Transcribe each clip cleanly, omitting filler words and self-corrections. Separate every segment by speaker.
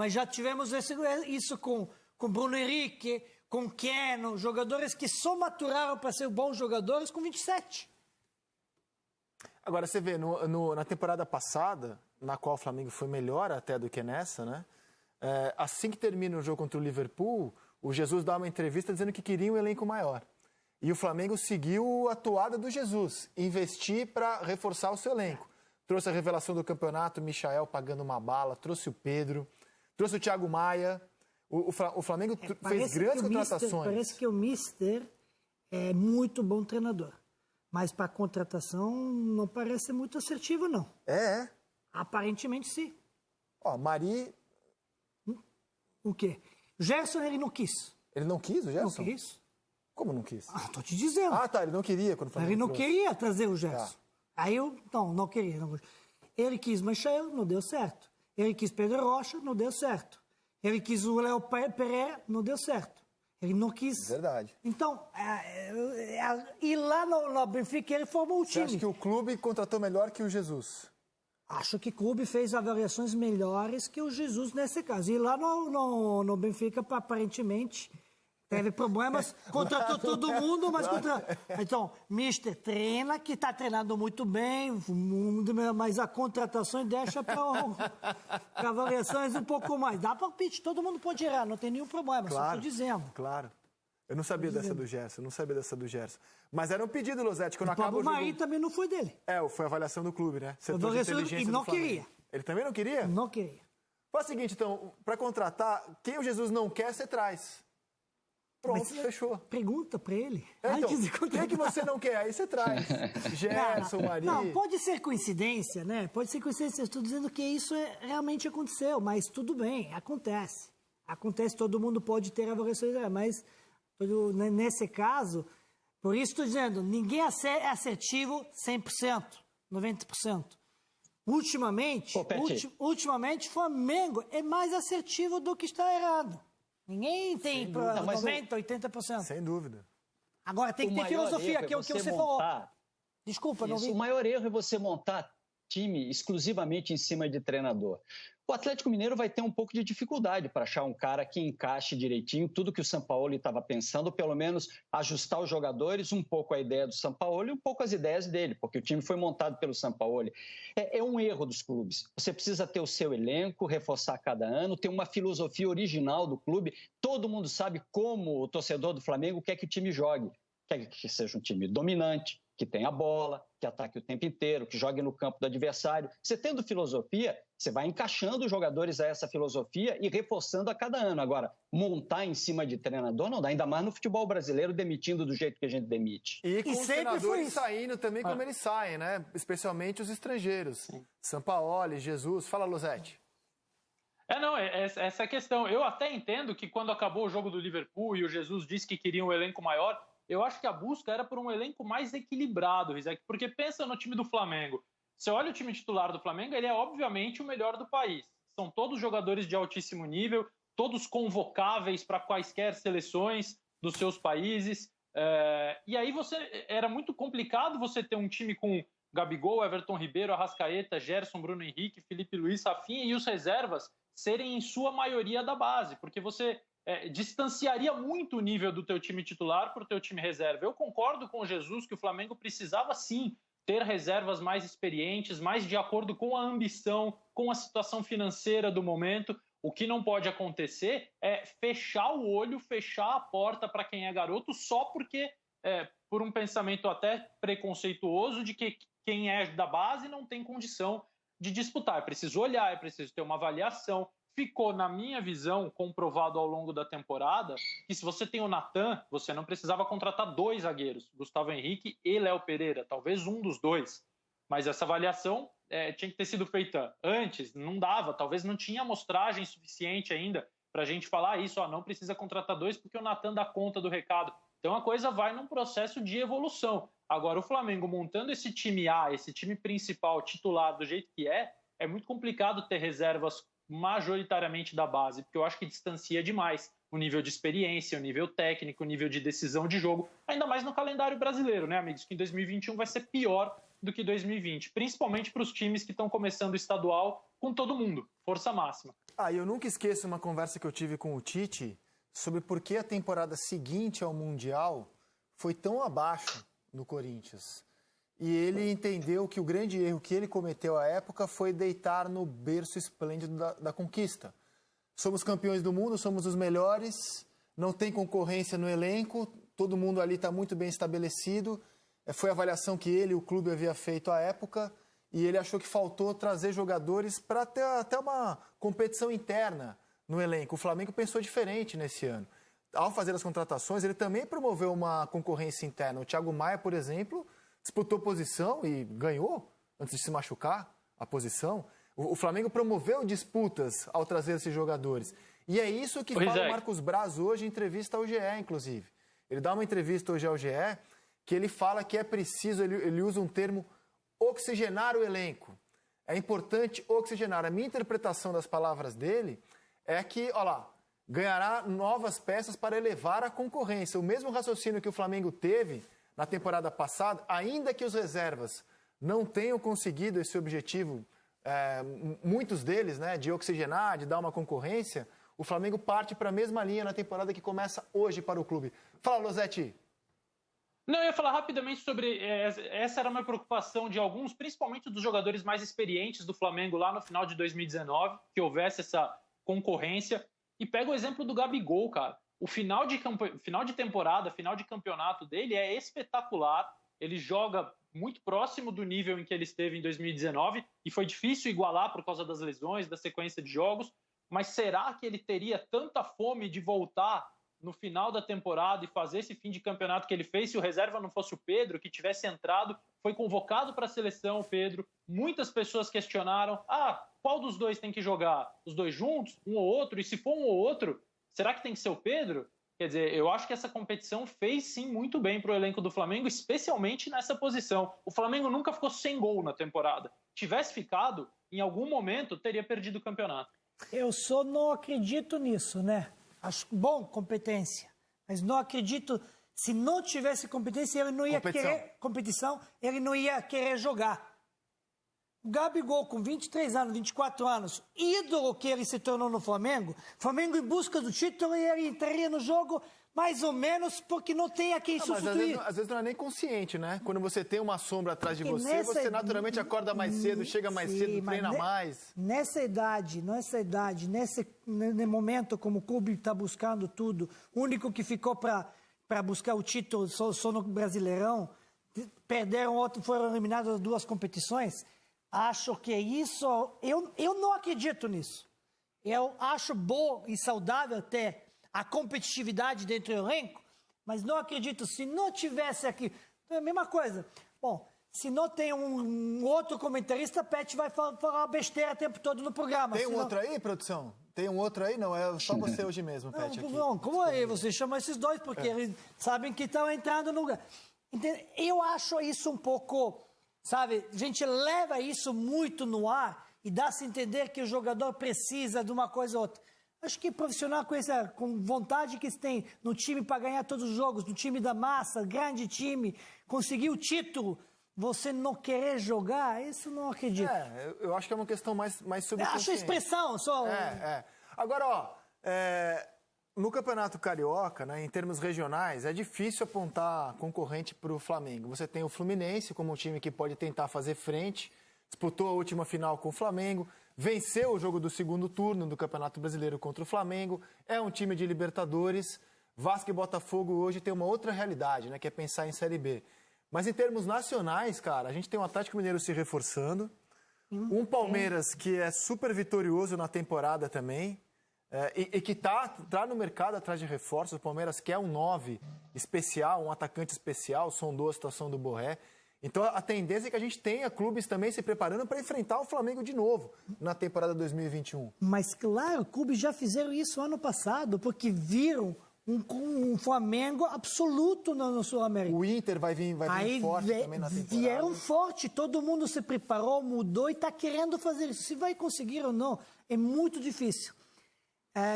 Speaker 1: Mas já tivemos isso com Bruno Henrique, com Keno, jogadores que só maturaram para ser bons jogadores com 27.
Speaker 2: Agora, você vê, na temporada passada, na qual o Flamengo foi melhor até do que nessa, né? Assim que termina o jogo contra o Liverpool, o Jesus dá uma entrevista dizendo que queria um elenco maior. E o Flamengo seguiu a toada do Jesus, investir para reforçar o seu elenco. Trouxe a revelação do campeonato, o Michael pagando uma bala, trouxe o Pedro, trouxe o Thiago Maia. O Flamengo fez grandes contratações.
Speaker 1: Parece que o Mister é muito bom treinador. Mas para contratação não parece muito assertivo, não.
Speaker 2: É?
Speaker 1: Aparentemente, sim.
Speaker 2: Ó, Mari...
Speaker 1: O quê? O Gerson, ele não quis.
Speaker 2: Ele não quis, o Gerson?
Speaker 1: Não quis.
Speaker 2: Como não quis?
Speaker 1: Tô te dizendo.
Speaker 2: Tá, ele não queria quando o Flamengo
Speaker 1: Ele não
Speaker 2: trouxe.
Speaker 1: queria trazer o Gerson.
Speaker 2: Tá.
Speaker 1: Aí eu, não queria. Não. Ele quis Michael, não deu certo. Ele quis Pedro Rocha, não deu certo. Ele quis o Léo Pereira, não deu certo. Ele não quis.
Speaker 2: Verdade.
Speaker 1: Então, e lá no Benfica ele formou o time.
Speaker 2: Você acha que o clube contratou melhor que o Jesus?
Speaker 1: Acho que o clube fez avaliações melhores que o Jesus nesse caso. E lá no Benfica, aparentemente, teve problemas, contratou todo mundo, mas Então, Mister treina, que está treinando muito bem, mas a contratação deixa para avaliações um pouco mais. Dá palpite, todo mundo pode errar, não tem nenhum problema,
Speaker 2: claro,
Speaker 1: só estou dizendo.
Speaker 2: Claro. Eu não sabia dessa do Gerson, Mas era um pedido, Losetti, quando acaba o jogo...
Speaker 1: O Maí também não foi dele.
Speaker 2: Foi a avaliação do clube, né?
Speaker 1: Setor de inteligência do Flamengo. Queria.
Speaker 2: Ele também não queria?
Speaker 1: Não queria.
Speaker 2: Faz o seguinte, então, para contratar, quem o Jesus não quer, você traz. Pronto, fechou.
Speaker 1: Pergunta para ele.
Speaker 2: Então, quem que você não quer? Aí você traz. Gerson, Mari...
Speaker 1: Não, pode ser coincidência, né? Pode ser coincidência. Eu estou dizendo que isso realmente aconteceu, mas tudo bem, acontece. Acontece, todo mundo pode ter avaliações, mas... Nesse caso, por isso estou dizendo, ninguém é assertivo 100%, 90%. Ultimamente, o Flamengo é mais assertivo do que está errado. Ninguém tem 90%, 80%.
Speaker 2: Sem dúvida.
Speaker 1: Agora tem que ter filosofia, que é o que você falou. Desculpa, não vi.
Speaker 3: O maior erro é você montar time exclusivamente em cima de treinador. O Atlético Mineiro vai ter um pouco de dificuldade para achar um cara que encaixe direitinho tudo que o Sampaoli estava pensando, pelo menos ajustar os jogadores, um pouco a ideia do Sampaoli e um pouco as ideias dele, porque o time foi montado pelo Sampaoli. É um erro dos clubes. Você precisa ter o seu elenco, reforçar cada ano, ter uma filosofia original do clube. Todo mundo sabe como o torcedor do Flamengo quer que o time jogue. Quer que seja um time dominante, que tenha a bola, que ataque o tempo inteiro, que jogue no campo do adversário. Você tendo filosofia, você vai encaixando os jogadores a essa filosofia e reforçando a cada ano. Agora, montar em cima de treinador não dá, ainda mais no futebol brasileiro, demitindo do jeito que a gente demite.
Speaker 2: E com os treinadores saindo também como eles saem, né? Especialmente os estrangeiros. Sampaoli, Jesus. Fala, Losetti.
Speaker 4: Essa é a questão. Eu até entendo que quando acabou o jogo do Liverpool e o Jesus disse que queria um elenco maior, eu acho que a busca era por um elenco mais equilibrado, Rizek, porque pensa no time do Flamengo. Você olha o time titular do Flamengo, ele é obviamente o melhor do país. São todos jogadores de altíssimo nível, todos convocáveis para quaisquer seleções dos seus países. E aí era muito complicado você ter um time com Gabigol, Everton Ribeiro, Arrascaeta, Gerson, Bruno Henrique, Felipe Luiz, Rafinha e os reservas serem em sua maioria da base, porque você distanciaria muito o nível do teu time titular para o teu time reserva. Eu concordo com o Jesus que o Flamengo precisava sim ter reservas mais experientes, mais de acordo com a ambição, com a situação financeira do momento. O que não pode acontecer é fechar o olho, fechar a porta para quem é garoto só porque, por um pensamento até preconceituoso de que quem é da base não tem condição de disputar. É preciso olhar, é preciso ter uma avaliação. Ficou, na minha visão, comprovado ao longo da temporada que se você tem o Natan, você não precisava contratar 2 zagueiros, Gustavo Henrique e Léo Pereira, talvez um dos 2. Mas essa avaliação tinha que ter sido feita antes, não dava, talvez não tinha amostragem suficiente ainda para a gente falar isso, não precisa contratar 2 porque o Natan dá conta do recado. Então a coisa vai num processo de evolução. Agora o Flamengo montando esse time A, esse time principal titular do jeito que é muito complicado ter reservas majoritariamente da base, porque eu acho que distancia demais o nível de experiência, o nível técnico, o nível de decisão de jogo, ainda mais no calendário brasileiro, né, amigos? Que em 2021 vai ser pior do que 2020, principalmente para os times que estão começando o estadual com todo mundo, força máxima.
Speaker 2: Eu nunca esqueço uma conversa que eu tive com o Tite sobre por que a temporada seguinte ao Mundial foi tão abaixo do Corinthians. E ele entendeu que o grande erro que ele cometeu à época foi deitar no berço esplêndido da conquista. Somos campeões do mundo, somos os melhores, não tem concorrência no elenco, todo mundo ali está muito bem estabelecido. Foi a avaliação que ele e o clube havia feito à época, e ele achou que faltou trazer jogadores para ter até uma competição interna no elenco. O Flamengo pensou diferente nesse ano. Ao fazer as contratações, ele também promoveu uma concorrência interna. O Thiago Maia, por exemplo, disputou posição e ganhou, antes de se machucar, a posição. O Flamengo promoveu disputas ao trazer esses jogadores. E é isso que fala o Marcos Braz hoje em entrevista ao GE, inclusive. Ele dá uma entrevista hoje ao GE que ele fala que é preciso, ele usa um termo, oxigenar o elenco. É importante oxigenar. A minha interpretação das palavras dele é que, olha lá, ganhará novas peças para elevar a concorrência. O mesmo raciocínio que o Flamengo teve na temporada passada, ainda que os reservas não tenham conseguido esse objetivo, muitos deles, né, de oxigenar, de dar uma concorrência, o Flamengo parte para a mesma linha na temporada que começa hoje para o clube. Fala, Losetti.
Speaker 4: Não, eu ia falar rapidamente sobre... essa era uma preocupação de alguns, principalmente dos jogadores mais experientes do Flamengo lá no final de 2019, que houvesse essa concorrência. E pega o exemplo do Gabigol, cara. O final de temporada, final de campeonato dele é espetacular. Ele joga muito próximo do nível em que ele esteve em 2019 e foi difícil igualar por causa das lesões, da sequência de jogos. Mas será que ele teria tanta fome de voltar no final da temporada e fazer esse fim de campeonato que ele fez se o reserva não fosse o Pedro, que tivesse entrado? Foi convocado para a seleção o Pedro. Muitas pessoas questionaram, qual dos dois tem que jogar? Os dois juntos? Um ou outro? E se for um ou outro, será que tem que ser o Pedro? Quer dizer, eu acho que essa competição fez sim muito bem para o elenco do Flamengo, especialmente nessa posição. O Flamengo nunca ficou sem gol na temporada. Tivesse ficado, em algum momento, teria perdido o campeonato.
Speaker 1: Eu só não acredito nisso, né? Acho bom competência, mas não acredito. Se não tivesse competência, ele não ia querer competição, ele não ia querer jogar. O Gabigol, com 23 anos, 24 anos, ídolo que ele se tornou no Flamengo em busca do título, e ele entraria no jogo mais ou menos porque não tem a quem substituir.
Speaker 2: Mas às vezes não é nem consciente, né? Quando você tem uma sombra atrás de você, você naturalmente acorda mais cedo, chega mais cedo, treina mais.
Speaker 1: Nesse momento, como o clube está buscando tudo, o único que ficou para buscar o título só no Brasileirão, perderam outro, foram eliminados das duas competições. Acho que isso... Eu não acredito nisso. Eu acho bom e saudável até a competitividade dentro do elenco, mas não acredito. Se não tivesse aqui... É a mesma coisa. Bom, se não tem um outro comentarista, Pet vai falar besteira o tempo todo no programa.
Speaker 2: Tem outro aí, produção? Tem um outro aí? Não, é só você hoje mesmo, Pet.
Speaker 1: Não, como aí? Você chama esses dois, porque eles sabem que estão entrando no lugar. Eu acho isso um pouco... Sabe, a gente leva isso muito no ar e dá-se a entender que o jogador precisa de uma coisa ou outra. Acho que profissional com vontade que se tem no time para ganhar todos os jogos, no time da massa, grande time, conseguir o título, você não querer jogar, isso não acredito.
Speaker 2: Eu acho que é uma questão mais subconsciente.
Speaker 1: Acho a expressão só.
Speaker 2: Agora, no Campeonato Carioca, né, em termos regionais, é difícil apontar concorrente para o Flamengo. Você tem o Fluminense como um time que pode tentar fazer frente, disputou a última final com o Flamengo, venceu o jogo do segundo turno do Campeonato Brasileiro contra o Flamengo, é um time de Libertadores. Vasco e Botafogo hoje tem uma outra realidade, né, que é pensar em Série B. Mas em termos nacionais, cara, a gente tem o Atlético Mineiro se reforçando, um Palmeiras que é super vitorioso na temporada também, e que tá no mercado atrás de reforços. O Palmeiras quer um 9 especial, um atacante especial, sondou a situação do Borré. Então a tendência é que a gente tenha clubes também se preparando para enfrentar o Flamengo de novo na temporada 2021.
Speaker 1: Mas claro, clubes já fizeram isso ano passado, porque viram um Flamengo absoluto no Sul-América.
Speaker 2: O Inter vai vir forte também na temporada.
Speaker 1: Vieram forte, todo mundo se preparou, mudou e está querendo fazer isso. Se vai conseguir ou não, é muito difícil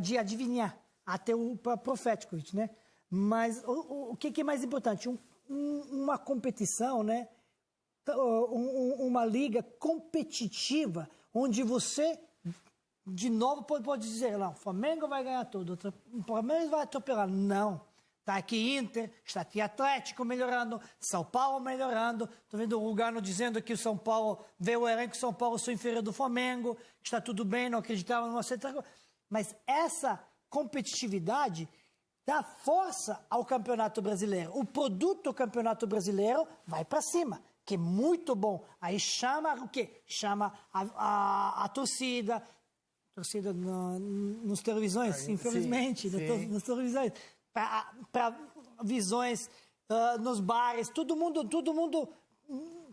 Speaker 1: de adivinhar, até o profético, né? Mas o que é mais importante? Uma competição, né? Uma liga competitiva, onde você de novo pode dizer, não, o Flamengo vai ganhar tudo, o Flamengo vai atropelar. Não. Está aqui Inter, está aqui Atlético melhorando, São Paulo melhorando. Estou vendo o Lugano dizendo que o São Paulo, vê o elenco São Paulo sou inferior do Flamengo, está tudo bem, não acreditava numa certa coisa. Mas essa competitividade dá força ao Campeonato Brasileiro. O produto do Campeonato Brasileiro vai para cima, que é muito bom. Aí chama o quê? Chama a torcida nas televisões, infelizmente, nas televisões. Para visões nos bares, todo mundo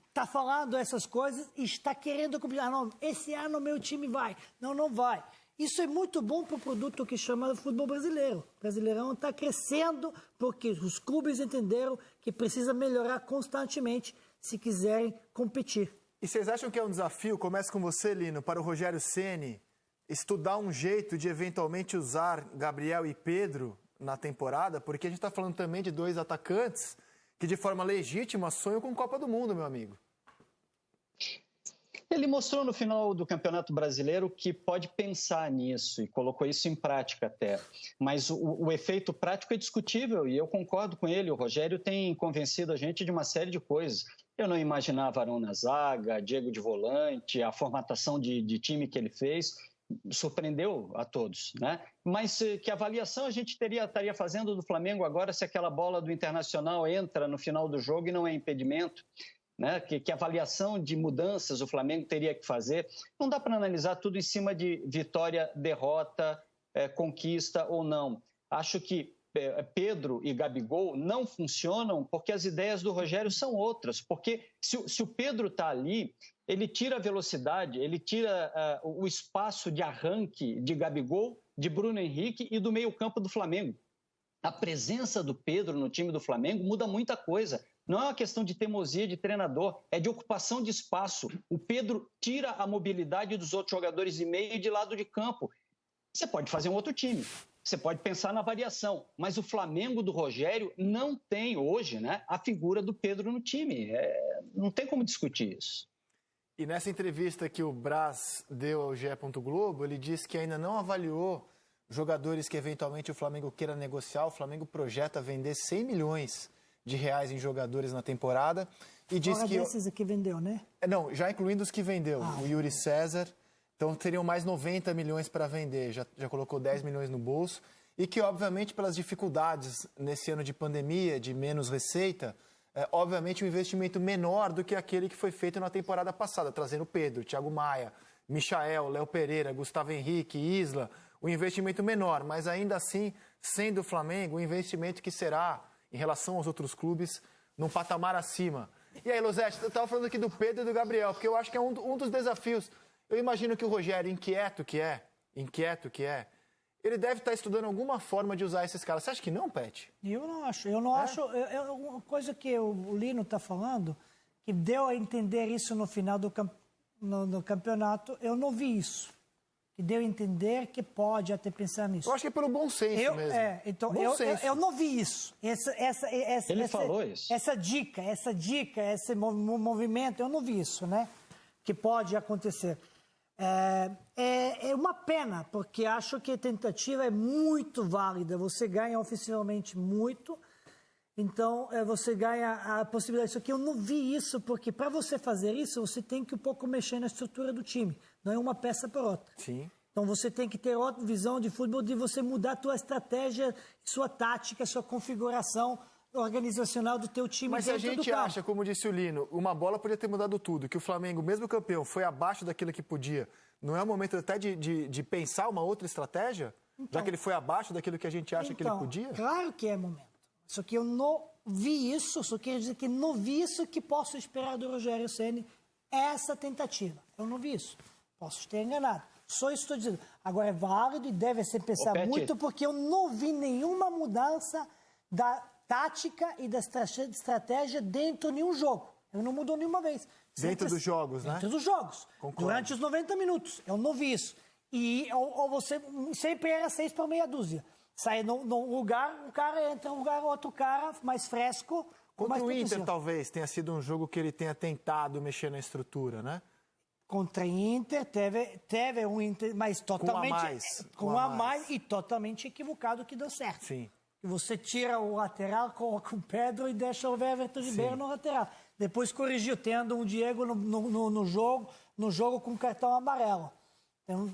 Speaker 1: está falando essas coisas e está querendo competir. Não, esse ano meu time vai. Não vai. Isso é muito bom para o produto que chama futebol brasileiro. O Brasileirão está crescendo porque os clubes entenderam que precisa melhorar constantemente se quiserem competir.
Speaker 2: E vocês acham que é um desafio, começa com você, Lino, para o Rogério Ceni, estudar um jeito de eventualmente usar Gabriel e Pedro na temporada, porque a gente está falando também de 2 atacantes que de forma legítima sonham com Copa do Mundo, meu amigo.
Speaker 3: Ele mostrou no final do Campeonato Brasileiro que pode pensar nisso e colocou isso em prática até. Mas o efeito prático é discutível e eu concordo com ele. O Rogério tem convencido a gente de uma série de coisas. Eu não imaginava Arão na zaga, Diego de volante, a formatação de time que ele fez. Surpreendeu a todos, né? Mas que avaliação a gente estaria fazendo do Flamengo agora se aquela bola do Internacional entra no final do jogo e não é impedimento, né? Que avaliação de mudanças o Flamengo teria que fazer? Não dá para analisar tudo em cima de vitória, derrota, conquista ou não. Acho que Pedro e Gabigol não funcionam porque as ideias do Rogério são outras, porque se o Pedro está ali, ele tira a velocidade, ele tira o espaço de arranque de Gabigol, de Bruno Henrique e do meio-campo do Flamengo. A presença do Pedro no time do Flamengo muda muita coisa. Não é uma questão de teimosia de treinador, é de ocupação de espaço. O Pedro tira a mobilidade dos outros jogadores de meio e de lado de campo. Você pode fazer um outro time, você pode pensar na variação, mas o Flamengo do Rogério não tem hoje, né, a figura do Pedro no time. Não tem como discutir isso.
Speaker 2: E nessa entrevista que o Braz deu ao GE. Globo, ele disse que ainda não avaliou jogadores que eventualmente o Flamengo queira negociar. O Flamengo projeta vender 100 milhões de reais em jogadores na temporada. E diz que
Speaker 1: desses aqui vendeu, né?
Speaker 2: Não, já incluindo os que vendeu. O Yuri César. Então teriam mais 90 milhões para vender. Já colocou 10 milhões no bolso. E que, obviamente, pelas dificuldades nesse ano de pandemia, de menos receita, obviamente, um investimento menor do que aquele que foi feito na temporada passada, trazendo Pedro, Thiago Maia, Michael, Léo Pereira, Gustavo Henrique, Isla, um investimento menor, mas ainda assim, sendo o Flamengo, um investimento que será, em relação aos outros clubes, num patamar acima. E aí, Losetti, eu estava falando aqui do Pedro e do Gabriel, porque eu acho que é um dos desafios. Eu imagino que o Rogério, inquieto que é, ele deve estar estudando alguma forma de usar esses caras. Você acha que não, Pet?
Speaker 1: Eu não acho. Uma coisa que o Lino está falando, que deu a entender isso no final do campeonato, eu não vi isso. Que deu a entender que pode até pensar nisso.
Speaker 2: Eu acho que é pelo bom senso mesmo.
Speaker 1: Então, eu não vi isso.
Speaker 3: Ele falou isso.
Speaker 1: Essa dica, esse movimento, eu não vi isso, né? Que pode acontecer. É uma pena, porque acho que a tentativa é muito válida. Você ganha ofensivamente muito, então você ganha a possibilidade. Isso aqui eu não vi isso, porque para você fazer isso, você tem que um pouco mexer na estrutura do time. Não é uma peça por outra.
Speaker 2: Sim.
Speaker 1: Então você tem que ter outra visão de futebol, de você mudar a tua estratégia, sua tática, sua configuração organizacional do teu time.
Speaker 2: Mas se a gente acha, como disse o Lino, uma bola podia ter mudado tudo, que o Flamengo, mesmo campeão, foi abaixo daquilo que podia, não é o momento até de pensar uma outra estratégia? Então, já que ele foi abaixo daquilo que a gente acha que ele podia?
Speaker 1: Claro que é momento. Só que eu não vi isso, só quero dizer que não vi isso que posso esperar do Rogério Ceni, essa tentativa. Eu não vi isso. Posso ter enganado. Só isso estou dizendo. Agora é válido e deve ser pensado muito, porque eu não vi nenhuma mudança da tática e da estratégia dentro de nenhum jogo. Ele não mudou nenhuma vez.
Speaker 2: Dentro dos jogos, né?
Speaker 1: Dentro dos jogos.
Speaker 2: Concordo.
Speaker 1: Durante os 90 minutos. Eu não vi isso. E ou você sempre era 6 para meia dúzia. Sai num lugar, um cara entra num lugar, outro cara mais fresco.
Speaker 2: Contra o Inter, talvez, tenha sido um jogo que ele tenha tentado mexer na estrutura, né?
Speaker 1: contra Inter, teve um Inter, mas totalmente... Com a mais e totalmente equivocado que deu certo.
Speaker 2: Sim.
Speaker 1: Você tira o lateral, coloca o Pedro e deixa o Everton Ribeiro no lateral. Depois corrigiu, tendo um Diego no jogo com cartão amarelo. Eu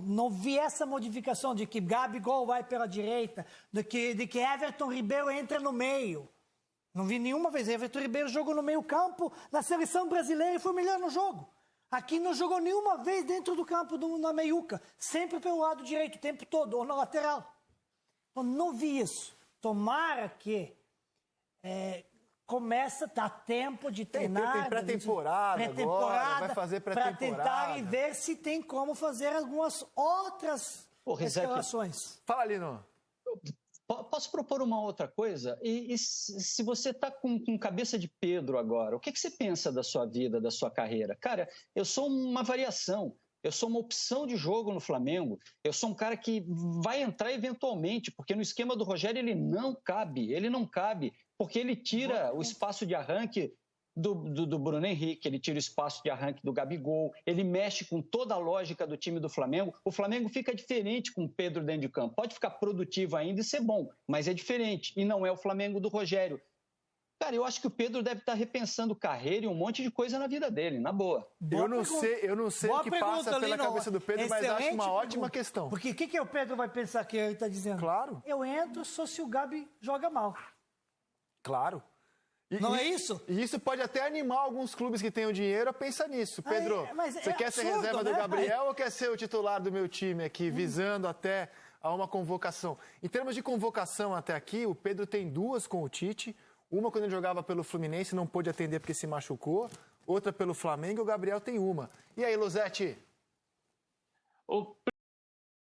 Speaker 1: não vi essa modificação de que Gabigol vai pela direita, de que Everton Ribeiro entra no meio. Não vi nenhuma vez. Everton Ribeiro jogou no meio campo na seleção brasileira e foi melhor no jogo. Aqui não jogou nenhuma vez dentro do campo na meiuca. Sempre pelo lado direito o tempo todo, ou na lateral. Eu não vi isso. Tomara que dá tempo de treinar.
Speaker 2: Tem pré-temporada agora, vai fazer pré-temporada.
Speaker 1: Para tentar e ver se tem como fazer algumas outras escalações.
Speaker 2: Fala, Lino.
Speaker 3: Posso propor uma outra coisa? E se você está com cabeça de Pedro agora, o que você pensa da sua vida, da sua carreira? Cara, eu sou uma variação. Eu sou uma opção de jogo no Flamengo. Eu sou um cara que vai entrar eventualmente, porque no esquema do Rogério ele não cabe, porque ele tira o espaço de arranque do Bruno Henrique, ele tira o espaço de arranque do Gabigol, ele mexe com toda a lógica do time do Flamengo. O Flamengo fica diferente com o Pedro dentro de campo. Pode ficar produtivo ainda e ser bom, mas é diferente, e não é o Flamengo do Rogério. Cara, eu acho que o Pedro deve estar repensando carreira e um monte de coisa na vida dele, na boa.
Speaker 2: Eu não sei o que passa pela cabeça do Pedro, mas acho uma ótima questão.
Speaker 1: Porque o que o Pedro vai pensar que ele está dizendo?
Speaker 2: Claro.
Speaker 1: Eu entro só se o Gabi joga mal.
Speaker 2: Claro.
Speaker 1: Não é isso?
Speaker 2: E isso pode até animar alguns clubes que têm o dinheiro a pensar nisso. Pedro, você quer ser reserva do Gabriel ou quer ser o titular do meu time aqui, visando até a uma convocação? Em termos de convocação até aqui, o Pedro tem 2 com o Tite. Uma quando ele jogava pelo Fluminense, não pôde atender porque se machucou. Outra pelo Flamengo e o Gabriel tem uma. E aí, Losetti?